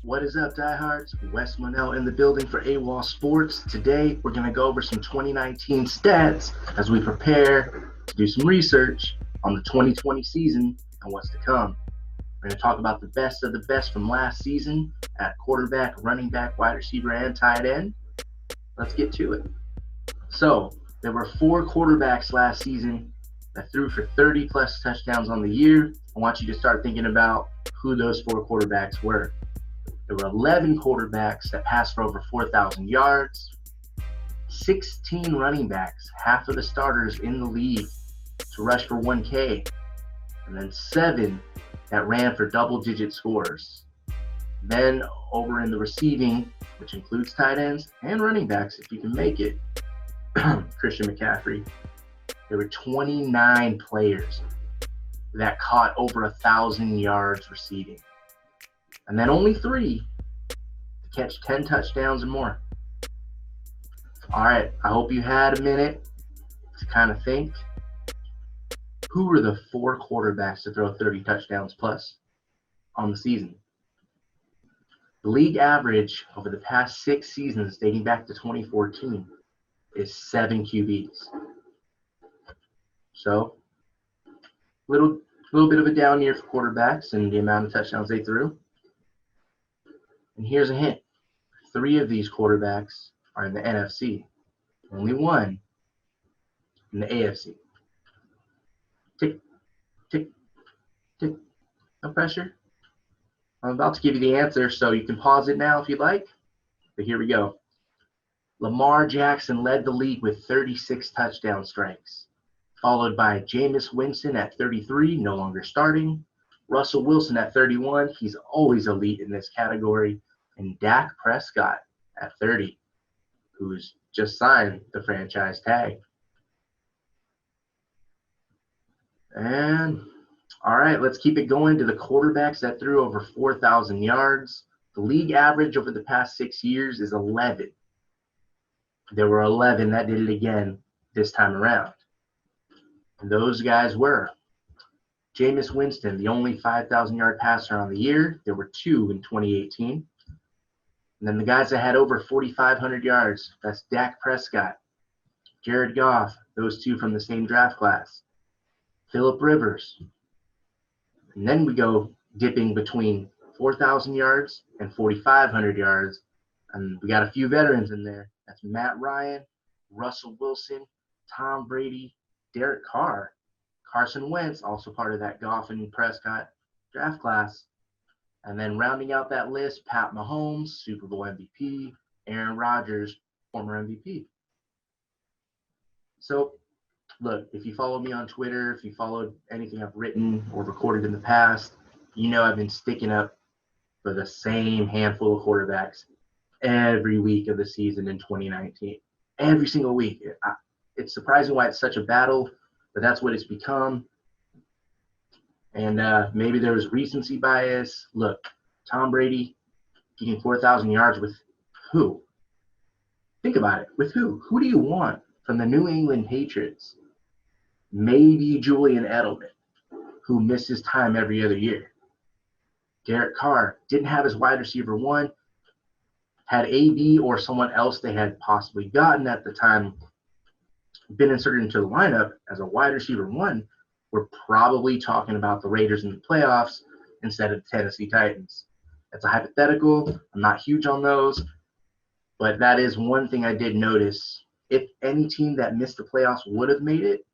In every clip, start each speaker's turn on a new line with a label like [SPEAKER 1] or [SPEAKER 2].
[SPEAKER 1] What is up, diehards? Wes Monell in the building for AWOL Sports. Today, we're going to go over some 2019 stats as we prepare to do some research on the 2020 season and what's to come. We're going to talk about the best of the best from last season at quarterback, running back, wide receiver, and tight end. Let's get to it. So, there were 4 quarterbacks last season that threw for 30-plus touchdowns on the year. I want you to start thinking about who those 4 quarterbacks were. There were 11 quarterbacks that passed for over 4,000 yards, 16 running backs, half of the starters in the league, to rush for 1K, and then 7 that ran for double-digit scores. Then over in the receiving, which includes tight ends and running backs, if you can make it, Christian McCaffrey, there were 29 players that caught over 1,000 yards receiving. And then only 3 to catch 10 touchdowns or more. All right, I hope you had a minute to kind of think. Who were the 4 quarterbacks to throw 30 touchdowns plus on the season? The league average over the past 6 seasons, dating back to 2014, is 7 QBs. So, little bit of a down year for quarterbacks and the amount of touchdowns they threw. And here's a hint. 3 of these quarterbacks are in the NFC. Only 1 in the AFC. Tick, tick, tick. No pressure. I'm about to give you the answer, so you can pause it now if you'd like. But here we go. Lamar Jackson led the league with 36 touchdown strikes, followed by Jameis Winston at 33, no longer starting. Russell Wilson at 31, he's always elite in this category. And Dak Prescott at 30, who's just signed the franchise tag. And, all right, let's keep it going to the quarterbacks that threw over 4,000 yards. The league average over the past 6 years is 11. There were 11 that did it again this time around. And those guys were Jameis Winston, the only 5,000-yard passer on the year. There were 2 in 2018. And then the guys that had over 4,500 yards, that's Dak Prescott, Jared Goff, those 2 from the same draft class, Phillip Rivers. And then we go dipping between 4,000 yards and 4,500 yards. And we got a few veterans in there. That's Matt Ryan, Russell Wilson, Tom Brady, Derek Carr, Carson Wentz, also part of that Goff and Prescott draft class. And then rounding out that list, Pat Mahomes, Super Bowl MVP, Aaron Rodgers, former MVP. So, look, if you follow me on Twitter, if you followed anything I've written or recorded in the past, you know I've been sticking up for the same handful of quarterbacks every week of the season in 2019. Every single week. It's surprising why it's such a battle, but that's what it's become. And maybe there was recency bias. Look, Tom Brady getting 4,000 yards with who? Think about it. With who? Who do you want from the New England Patriots? Maybe Julian Edelman, who misses time every other year. Derek Carr didn't have his wide receiver 1. Had AB or someone else they had possibly gotten at the time been inserted into the lineup as a wide receiver 1, we're probably talking about the Raiders in the playoffs instead of the Tennessee Titans. That's a hypothetical. I'm not huge on those. But that is one thing I did notice. If any team that missed the playoffs would have made it,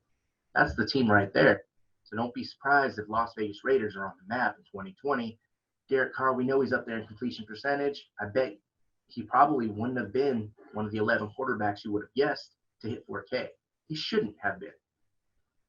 [SPEAKER 1] that's the team right there. So don't be surprised if Las Vegas Raiders are on the map in 2020. Derek Carr, we know he's up there in completion percentage. I bet he probably wouldn't have been one of the 11 quarterbacks you would have guessed to hit 4K. He shouldn't have been.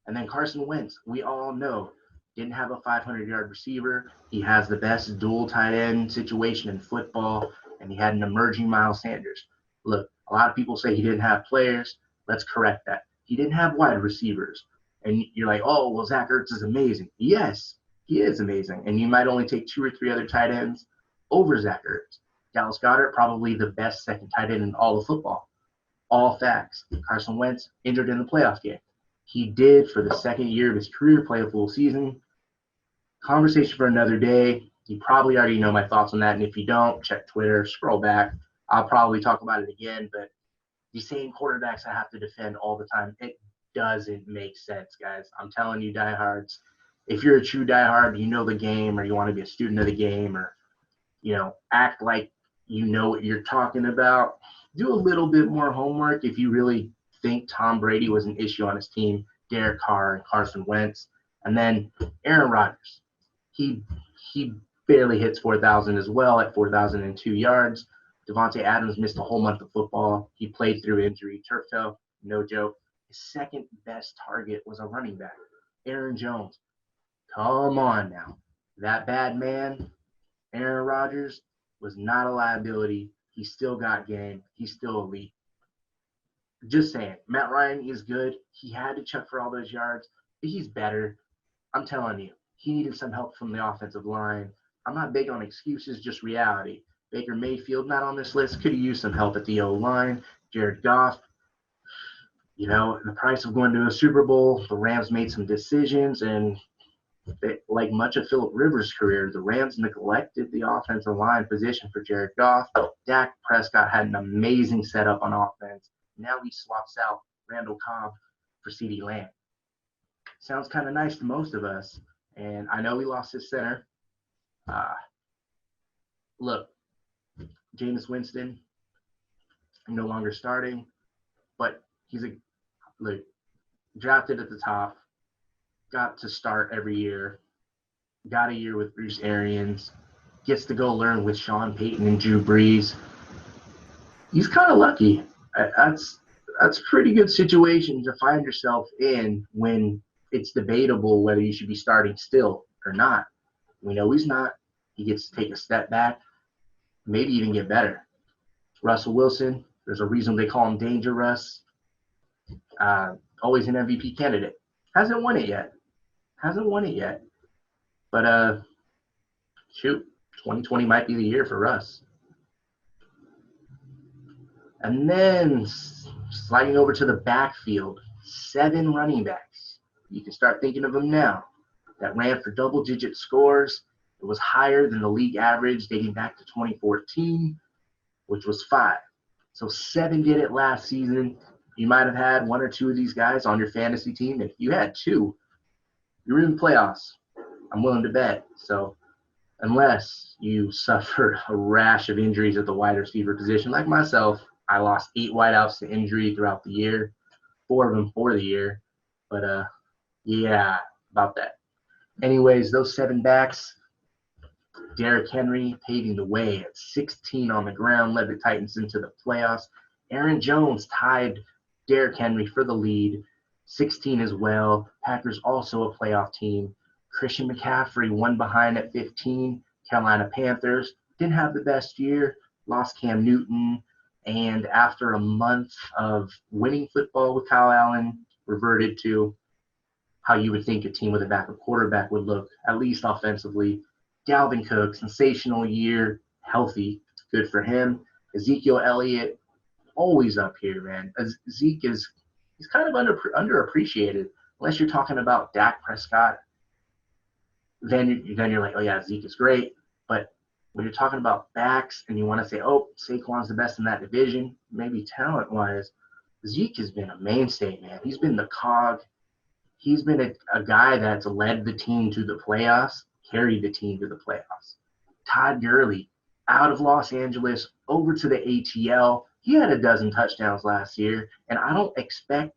[SPEAKER 1] And then Carson Wentz, we all know, didn't have a 500-yard receiver. He has the best dual tight end situation in football, and he had an emerging Miles Sanders. Look, a lot of people say he didn't have players. Let's correct that. He didn't have wide receivers. And you're like, oh, well, Zach Ertz is amazing. Yes, he is amazing. And you might only take 2 or 3 other tight ends over Zach Ertz. Dallas Goedert, probably the best second tight end in all of football. All facts. Carson Wentz injured in the playoff game. He did, for the second year of his career, play a full season. Conversation for another day. You probably already know my thoughts on that. And if you don't, check Twitter, scroll back. I'll probably talk about it again. But these same quarterbacks I have to defend all the time, it doesn't make sense, guys. I'm telling you, diehards, if you're a true diehard, you know the game, or you want to be a student of the game, or, act like you know what you're talking about. Do a little bit more homework if you really think Tom Brady was an issue on his team, Derek Carr and Carson Wentz. And then Aaron Rodgers. He barely hits 4,000 as well at 4,002 yards. Devontae Adams missed a whole month of football. He played through injury. Turf toe, no joke. His second best target was a running back, Aaron Jones. Come on now. That bad man, Aaron Rodgers, was not a liability. He still got game. He's still elite. Just saying. Matt Ryan is good. He had to chuck for all those yards, but he's better. I'm telling you, he needed some help from the offensive line. I'm not big on excuses, just reality. Baker Mayfield, not on this list, could have used some help at the O-line. Jared Goff, the price of going to a Super Bowl, the Rams made some decisions, and like much of Phillip Rivers' career, the Rams neglected the offensive line position for Jared Goff. Dak Prescott had an amazing setup on offense. Now he swaps out Randall Cobb for CeeDee Lamb. Sounds kind of nice to most of us, and I know he lost his center. Look, Jameis Winston, no longer starting, but he's drafted at the top, got to start every year, got a year with Bruce Arians, gets to go learn with Sean Payton and Drew Brees. He's kind of lucky. That's a pretty good situation to find yourself in when it's debatable whether you should be starting still or not. We know he's not. He gets to take a step back, maybe even get better. Russell Wilson, there's a reason they call him Danger Russ. Always an MVP candidate. Hasn't won it yet. But, 2020 might be the year for Russ. And then sliding over to the backfield, 7 running backs. You can start thinking of them now. That ran for double-digit scores. It was higher than the league average dating back to 2014, which was 5. So 7 did it last season. You might have had 1 or 2 of these guys on your fantasy team. If you had 2, you were in the playoffs. I'm willing to bet. So unless you suffered a rash of injuries at the wide receiver position, like myself, I lost 8 wideouts to injury throughout the year, 4 of them for the year. But, yeah, about that. Anyways, those 7 backs, Derrick Henry paving the way at 16 on the ground, led the Titans into the playoffs. Aaron Jones tied Derrick Henry for the lead, 16 as well. Packers also a playoff team. Christian McCaffrey one behind at 15. Carolina Panthers didn't have the best year, lost Cam Newton, and after a month of winning football with Kyle Allen, reverted to how you would think a team with a backup quarterback would look, at least offensively. Dalvin Cook, sensational year, healthy, good for him. Ezekiel Elliott, always up here, man. Zeke he's kind of underappreciated, unless you're talking about Dak Prescott. Then you're like, oh yeah, Zeke is great. But when you're talking about backs and you want to say, oh, Saquon's the best in that division, maybe talent-wise, Zeke has been a mainstay, man. He's been the cog. He's been a guy that's led the team to the playoffs, carried the team to the playoffs. Todd Gurley, out of Los Angeles, over to the ATL. He had a dozen touchdowns last year, and I don't expect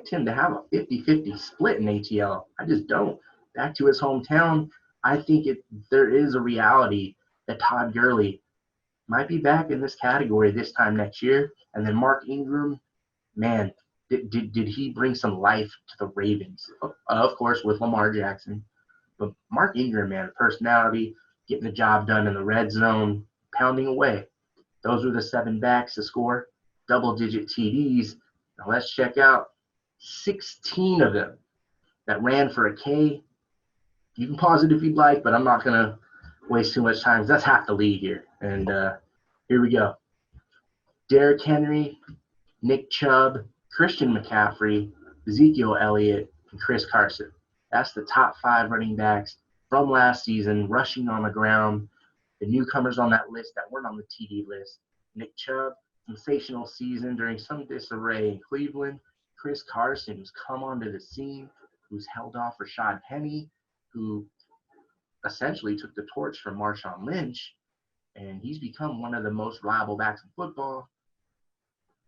[SPEAKER 1] him to have a 50-50 split in ATL. I just don't. Back to his hometown, I think there is a reality that Todd Gurley might be back in this category this time next year. And then Mark Ingram, man, did he bring some life to the Ravens? Of course, with Lamar Jackson. But Mark Ingram, man, personality, getting the job done in the red zone, pounding away. Those were the 7 backs to score double-digit TDs. Now let's check out 16 of them that ran for a K. You can pause it if you'd like, but I'm not going to waste too much time. That's half the league here. And here we go. Derrick Henry, Nick Chubb, Christian McCaffrey, Ezekiel Elliott, and Chris Carson. That's the top 5 running backs from last season, rushing on the ground. The newcomers on that list that weren't on the TD list: Nick Chubb, sensational season during some disarray in Cleveland. Chris Carson, who's come onto the scene, who's held off Rashad Penny, who essentially took the torch from Marshawn Lynch, and he's become one of the most reliable backs in football.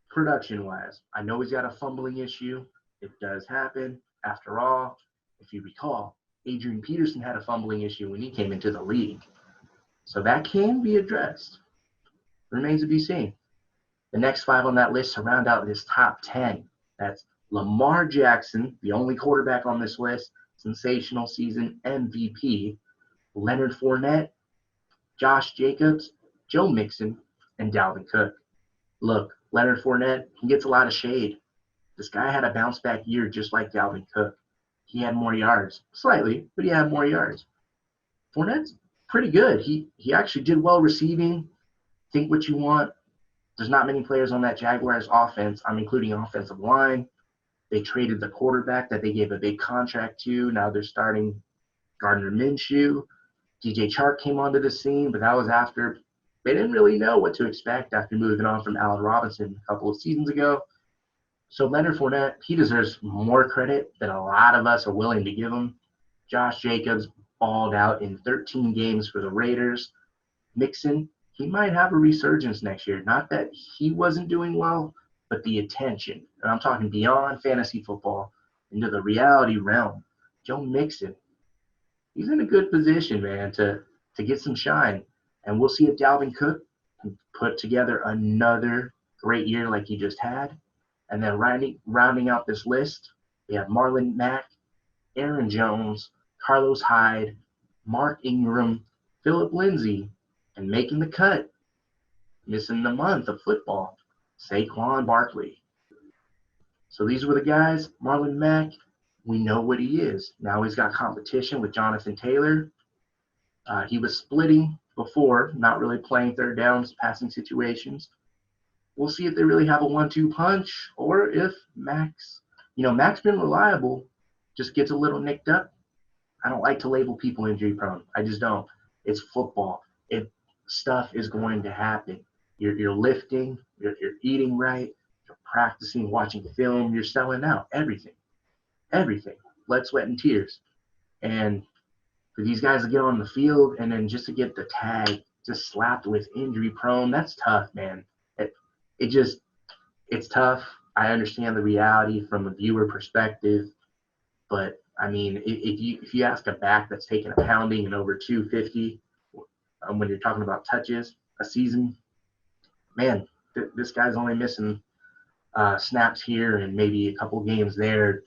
[SPEAKER 1] Production-wise, I know he's got a fumbling issue. It does happen. After all, if you recall, Adrian Peterson had a fumbling issue when he came into the league. So that can be addressed. Remains to be seen. The next 5 on that list to round out this top 10. That's Lamar Jackson, the only quarterback on this list, sensational season MVP. Leonard Fournette, Josh Jacobs, Joe Mixon, and Dalvin Cook. Look, Leonard Fournette, he gets a lot of shade. This guy had a bounce back year just like Dalvin Cook. He had more yards, slightly, but he had more yards. Fournette's pretty good. He actually did well receiving. Think what you want. There's not many players on that Jaguars offense. I'm including offensive line. They traded the quarterback that they gave a big contract to. Now they're starting Gardner Minshew. DJ Chark came onto the scene, but that was after they didn't really know what to expect after moving on from Allen Robinson a couple of seasons ago. So Leonard Fournette, he deserves more credit than a lot of us are willing to give him. Josh Jacobs balled out in 13 games for the Raiders. Mixon, he might have a resurgence next year. Not that he wasn't doing well, but the attention. And I'm talking beyond fantasy football into the reality realm. Joe Mixon, he's in a good position, man, to get some shine. And we'll see if Dalvin Cook can put together another great year like he just had. And then rounding out this list, we have Marlon Mack, Aaron Jones, Carlos Hyde, Mark Ingram, Philip Lindsay, and making the cut, missing the month of football, Saquon Barkley. So these were the guys. Marlon Mack, we know what he is. Now he's got competition with Jonathan Taylor. He was splitting before, not really playing third downs, passing situations. We'll see if they really have a 1-2 punch, or if Max been reliable, just gets a little nicked up. I don't like to label people injury prone. I just don't. It's football. Stuff is going to happen. You're lifting, you're eating right, you're practicing, watching film, you're selling out. Everything. Blood, sweat, and tears. And for these guys to get on the field and then just to get the tag just slapped with injury prone, that's tough, man. It's tough. I understand the reality from a viewer perspective, but I mean, if you ask a back that's taking a pounding and over 250, when you're talking about touches a season, man, this guy's only missing snaps here and maybe a couple games there.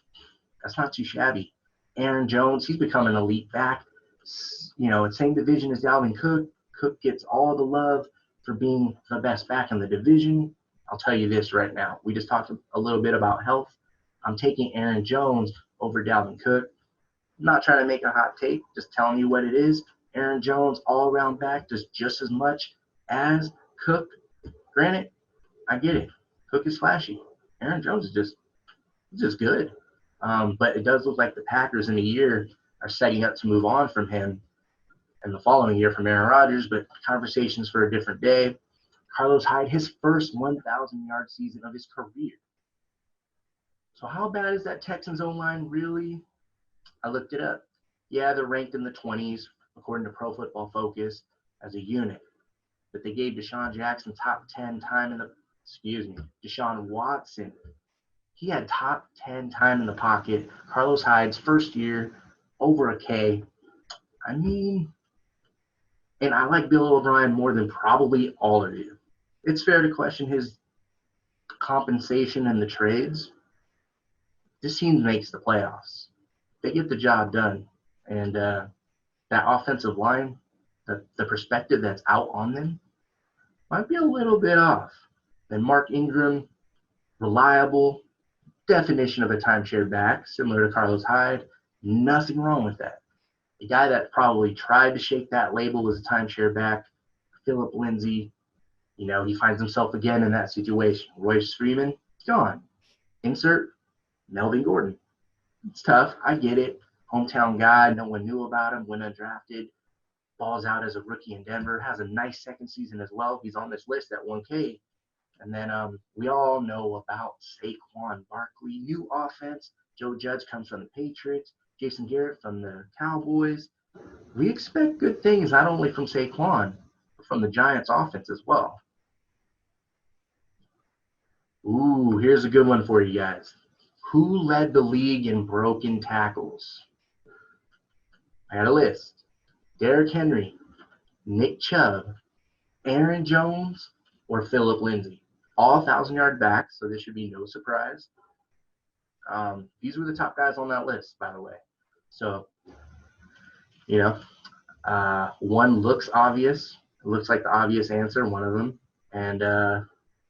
[SPEAKER 1] That's not too shabby. Aaron Jones, he's become an elite back. Same division as Dalvin Cook. Cook gets all the love for being the best back in the division. I'll tell you this right now. We just talked a little bit about health. I'm taking Aaron Jones over Dalvin Cook. I'm not trying to make a hot take, just telling you what it is. Aaron Jones, all-around back, does just as much as Cook. Granted, I get it. Cook is flashy. Aaron Jones is just good. But it does look like the Packers in a year are setting up to move on from him, and the following year from Aaron Rodgers, but conversations for a different day. Carlos Hyde, his first 1,000-yard season of his career. So how bad is that Texans O-line really? I looked it up. Yeah, they're ranked in the 20s, according to Pro Football Focus, as a unit. But they gave Deshaun Jackson top 10 time in the – Deshaun Watson. He had top 10 time in the pocket. Carlos Hyde's first year, over a K. I mean – and I like Bill O'Brien more than probably all of you. It's fair to question his compensation in the trades. This team makes the playoffs. They get the job done. And that offensive line, the perspective that's out on them, might be a little bit off. And Mark Ingram, reliable, definition of a timeshare back, similar to Carlos Hyde. Nothing wrong with that. The guy that probably tried to shake that label as a timeshare back, Philip Lindsay, he finds himself again in that situation. Royce Freeman, gone. Insert Melvin Gordon. It's tough. I get it. hometown guy. No one knew about him, went undrafted, balls out as a rookie in Denver, has a nice second season as well. He's on this list at 1K. And then we all know about Saquon Barkley, new offense. Joe Judge comes from the Patriots, Jason Garrett from the Cowboys. We expect good things not only from Saquon, but from the Giants offense as well. Ooh, here's a good one for you guys. Who led the league in broken tackles? I got a list. Derrick Henry, Nick Chubb, Aaron Jones, or Philip Lindsay. All 1,000-yard backs, so this should be no surprise. These were the top guys on that list, by the way. So, one looks obvious. It looks like the obvious answer, one of them. And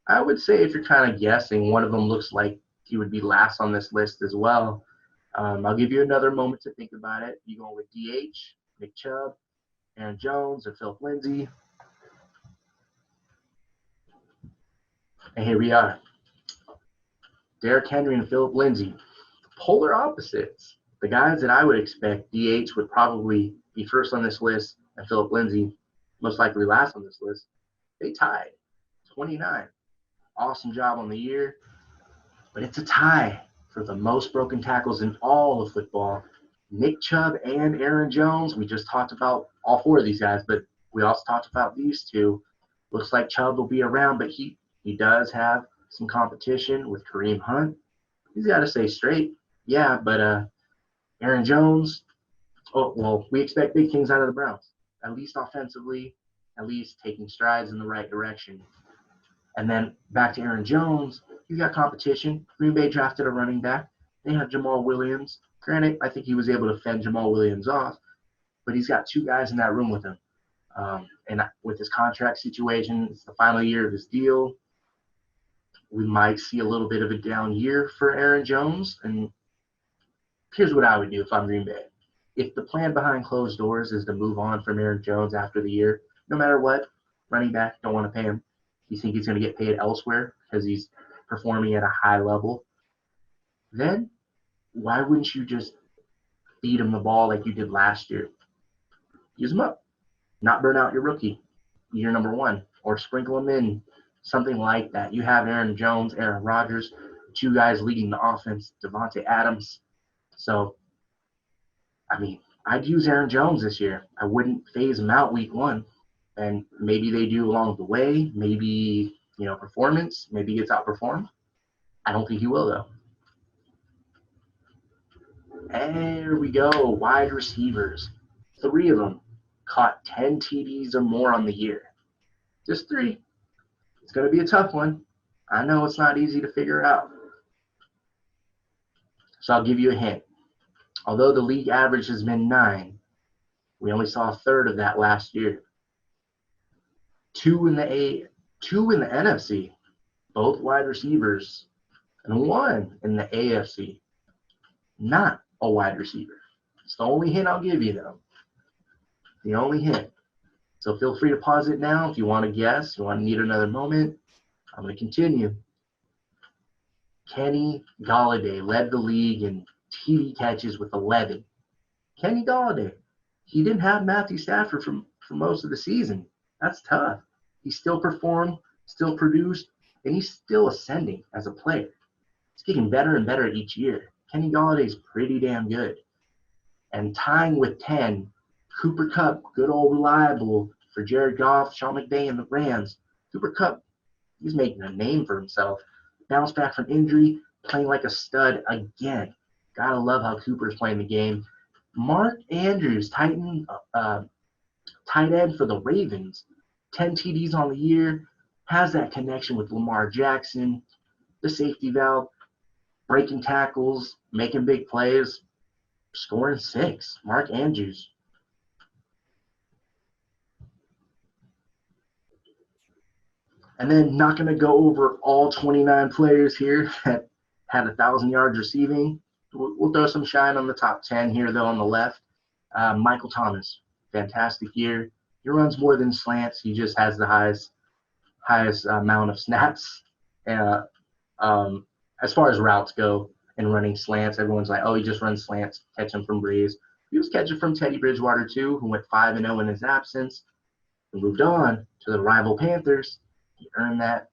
[SPEAKER 1] I would say if you're kind of guessing, one of them looks like he would be last on this list as well. I'll give you another moment to think about it. You going with DH, Nick Chubb, Aaron Jones, or Philip Lindsay? And here we are. Derrick Henry and Philip Lindsay, polar opposites. The guys that I would expect, DH would probably be first on this list, and Philip Lindsay most likely last on this list. They tied, 29. Awesome job on the year, but it's a tie for the most broken tackles in all of football. Nick Chubb and Aaron Jones, we just talked about all four of these guys, but we also talked about these two. Looks like Chubb will be around, but he does have some competition with Kareem Hunt. He's got to stay straight. Yeah, but Aaron Jones, we expect big things out of the Browns, at least offensively, at least taking strides in the right direction. And then back to Aaron Jones, he's got competition. Green Bay drafted a running back. They have Jamal Williams. Granted, I think he was able to fend Jamal Williams off, but he's got two guys in that room with him. And with his contract situation, it's the final year of his deal. We might see a little bit of a down year for Aaron Jones. And here's what I would do if I'm Green Bay. If the plan behind closed doors is to move on from Aaron Jones after the year, no matter what, running back, don't want to pay him. You think he's going to get paid elsewhere because he's performing at a high level, then why wouldn't you just feed him the ball like you did last year? Use him up. Not burn out your rookie, year number one, or sprinkle him in, something like that. You have Aaron Jones, Aaron Rodgers, two guys leading the offense, Devontae Adams. So, I'd use Aaron Jones this year. I wouldn't phase him out week one. And maybe they do along the way. Maybe, performance. Maybe he gets outperformed. I don't think he will, though. There we go. Wide receivers. 3 of them caught 10 TDs or more on the year. Just 3. It's going to be a tough one. I know it's not easy to figure out. So I'll give you a hint. Although the league average has been 9, we only saw a third of that last year. 2 in the NFC, both wide receivers, and 1 in the AFC, not a wide receiver. It's the only hint I'll give you, though. The only hint. So feel free to pause it now if you want to guess, you want to need another moment. I'm going to continue. Kenny Golladay led the league in TD catches with 11. Kenny Golladay. He didn't have Matthew Stafford for most of the season. That's tough. He still performed, still produced, and he's still ascending as a player. He's getting better and better each year. Kenny Golladay is pretty damn good. And tying with 10, Cooper Kupp, good old reliable for Jared Goff, Sean McVay, and the Rams. Cooper Kupp, he's making a name for himself. Bounced back from injury, playing like a stud again. Gotta love how Cooper's playing the game. Mark Andrews, tight end for the Ravens. 10 TDs on the year, has that connection with Lamar Jackson, the safety valve, breaking tackles, making big plays, scoring 6. Mark Andrews. And then not going to go over all 29 players here that had 1,000 yards receiving. We'll throw some shine on the top 10 here, though, on the left. Michael Thomas, fantastic year. He runs more than slants. He just has the highest amount of snaps. As far as routes go, and running slants. Everyone's like, oh, he just runs slants, catch him from Breeze. He was catching from Teddy Bridgewater too, who went 5-0 in his absence and moved on to the rival Panthers. He earned that.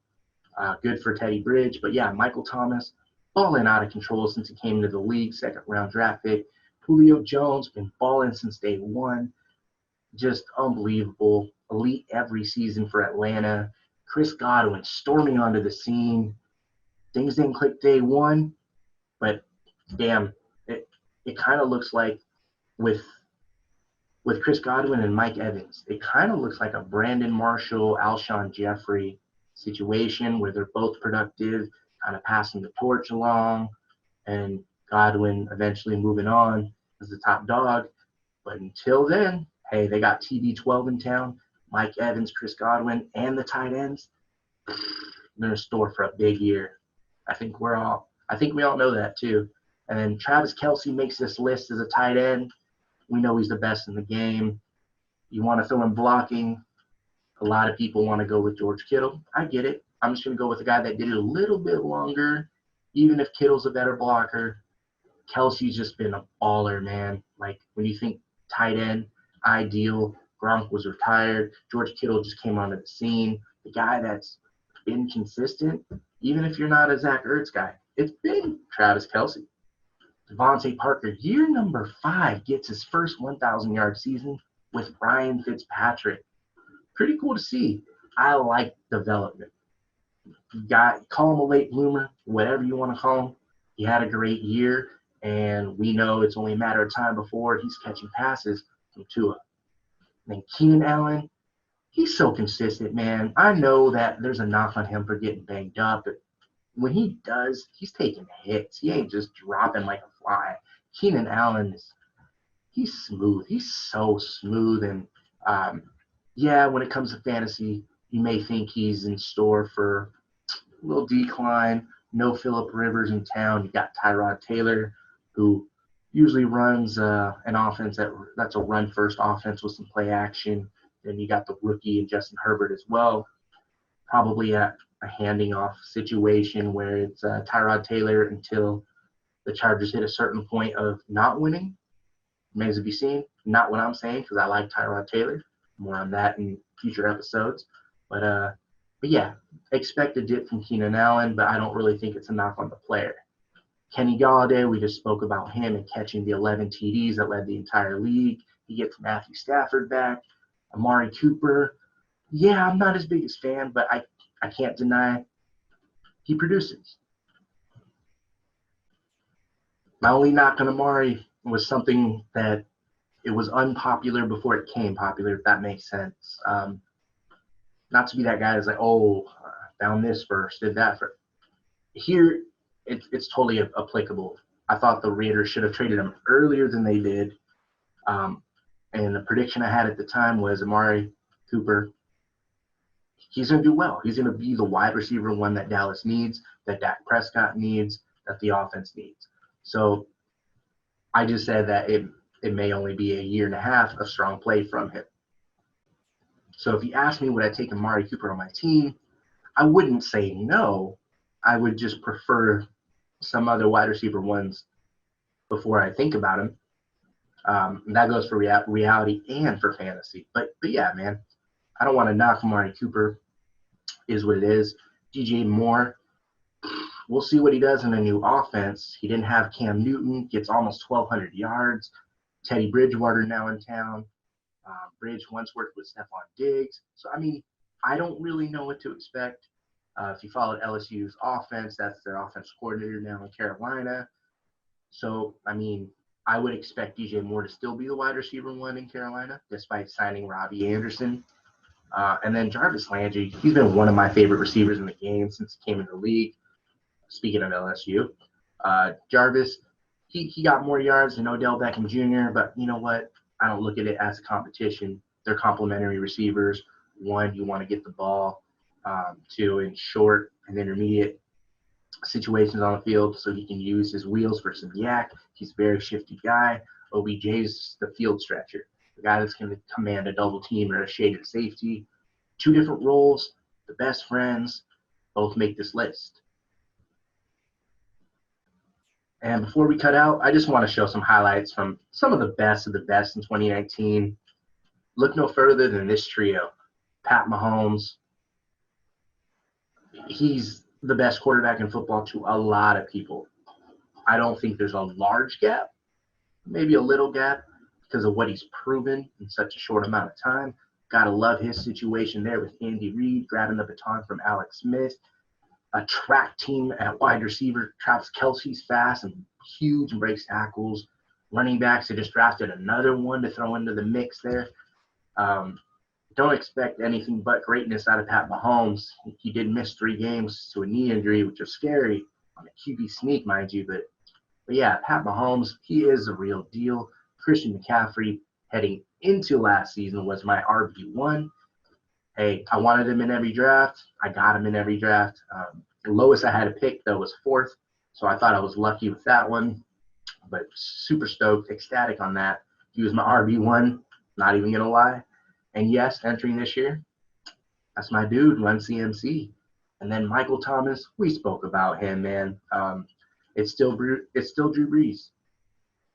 [SPEAKER 1] Good for Teddy Bridge. But yeah, Michael Thomas, balling out of control since he came into the league, second round draft pick. Julio Jones, been balling since day one. Just unbelievable. Elite every season for Atlanta. Chris Godwin storming onto the scene. Things didn't click day one, but damn, it kind of looks like with Chris Godwin and Mike Evans, it kind of looks like a Brandon Marshall, Alshon Jeffrey situation where they're both productive, kind of passing the torch along, and Godwin eventually moving on as the top dog. But until then, hey, they got TB12 in town, Mike Evans, Chris Godwin, and the tight ends. They're in store for a big year. I think we all know that too. And then Travis Kelce makes this list as a tight end. We know he's the best in the game. You want to throw in blocking. A lot of people want to go with George Kittle. I get it. I'm just going to go with a guy that did it a little bit longer. Even if Kittle's a better blocker, Kelce's just been a baller, man. Like, when you think tight end, ideal, Gronk was retired. George Kittle just came onto the scene. The guy that's been consistent, even if you're not a Zach Ertz guy, it's been Travis Kelce. Devontae Parker, year number 5, gets his first 1,000-yard season with Ryan Fitzpatrick. Pretty cool to see. I like development. Call him a late bloomer, whatever you want to call him. He had a great year, and we know it's only a matter of time before he's catching passes from Tua. And then Keenan Allen, he's so consistent, man. I know that there's a knock on him for getting banged up, but when he does, he's taking hits. He ain't just dropping like a fly. Keenan Allen, he's smooth. He's so smooth. And, yeah, when it comes to fantasy, you may think he's in store for a little decline. No Phillip Rivers in town. You got Tyrod Taylor, who usually runs an offense that's a run-first offense with some play action. Then you got the rookie and Justin Herbert as well. Probably a handing off situation where it's Tyrod Taylor until the Chargers hit a certain point of not winning. Remains to be seen. Not what I'm saying, because I like Tyrod Taylor. More on that in future episodes. But yeah, expect a dip from Keenan Allen, but I don't really think it's a knock on the player. Kenny Galladay, we just spoke about him and catching the 11 TDs that led the entire league. He gets Matthew Stafford back. Amari Cooper, yeah, I'm not his biggest fan, but I can't deny he produces. My only knock on Amari was something that it was unpopular before it became popular, if that makes sense. Not to be that guy that's like, found this first, did that first. Here, it's totally applicable. I thought the Raiders should have traded him earlier than they did. And the prediction I had at the time was Amari Cooper, he's going to do well. He's going to be the wide receiver one that Dallas needs, that Dak Prescott needs, that the offense needs. So I just said that it may only be a year and a half of strong play from him. So if you ask me, would I take Amari Cooper on my team, I wouldn't say no. I would just prefer some other wide receiver ones before I think about him. That goes for reality and for fantasy. But yeah, man, I don't want to knock Amari Cooper. Is what it is. DJ Moore, we'll see what he does in a new offense. He didn't have Cam Newton, gets almost 1,200 yards. Teddy Bridgewater now in town. Bridge once worked with Stephon Diggs. So, I mean, I don't really know what to expect. If you followed LSU's offense, that's their offense coordinator now in Carolina. So, I mean, I would expect DJ Moore to still be the wide receiver one in Carolina, despite signing Robbie Anderson. And then Jarvis Landry, he's been one of my favorite receivers in the game since he came into the league. Speaking of LSU, Jarvis, he got more yards than Odell Beckham Jr., but you know what? I don't look at it as a competition. They're complementary receivers. One, you want to get the ball to in short and intermediate situations on the field so he can use his wheels for some yak. He's a very shifty guy. OBJ's the field stretcher, the guy that's going to command a double team or a shaded safety. 2 different roles, the best friends, both make this list. And before we cut out, I just want to show some highlights from some of the best in 2019. Look no further than this trio. Pat Mahomes, he's the best quarterback in football to a lot of people. I don't think there's a large gap, maybe a little gap, because of what he's proven in such a short amount of time. Gotta love his situation there with Andy Reid grabbing the baton from Alex Smith. A track team at wide receiver. Travis Kelce's fast and huge and breaks tackles. Running backs, they just drafted another one to throw into the mix there. Don't expect anything but greatness out of Pat Mahomes. He did miss 3 games to a knee injury, which is scary on a QB sneak, mind you. But yeah, Pat Mahomes, he is a real deal. Christian McCaffrey, heading into last season, was my RB1. Hey, I wanted him in every draft. I got him in every draft. The lowest I had to pick, though, was 4th. So I thought I was lucky with that one. But super stoked, ecstatic on that. He was my RB1, not even going to lie. And yes, entering this year, that's my dude, Run CMC. And then Michael Thomas, we spoke about him, man. It's still Drew Brees.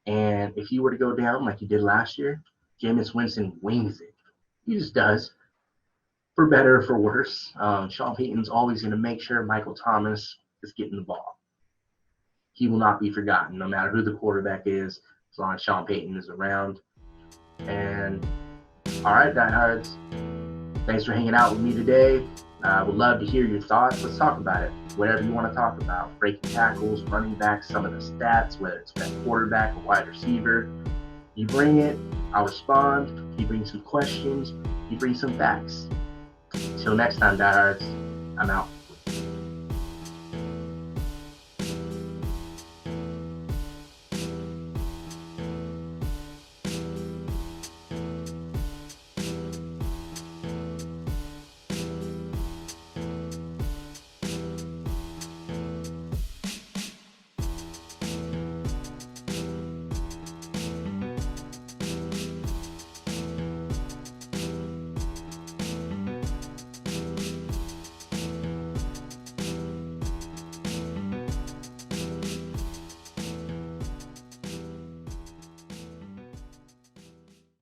[SPEAKER 1] And if he were to go down like he did last year, Jameis Winston wings it. He just does. For better or for worse, Sean Payton's always going to make sure Michael Thomas is getting the ball. He will not be forgotten, no matter who the quarterback is, as long as Sean Payton is around. And all right, diehards, thanks for hanging out with me today. Would love to hear your thoughts. Let's talk about it. Whatever you want to talk about. Breaking tackles, running backs, some of the stats, whether it's best quarterback or wide receiver. You bring it, I'll respond. You bring some questions, you bring some facts. Until next time, diehards, I'm out.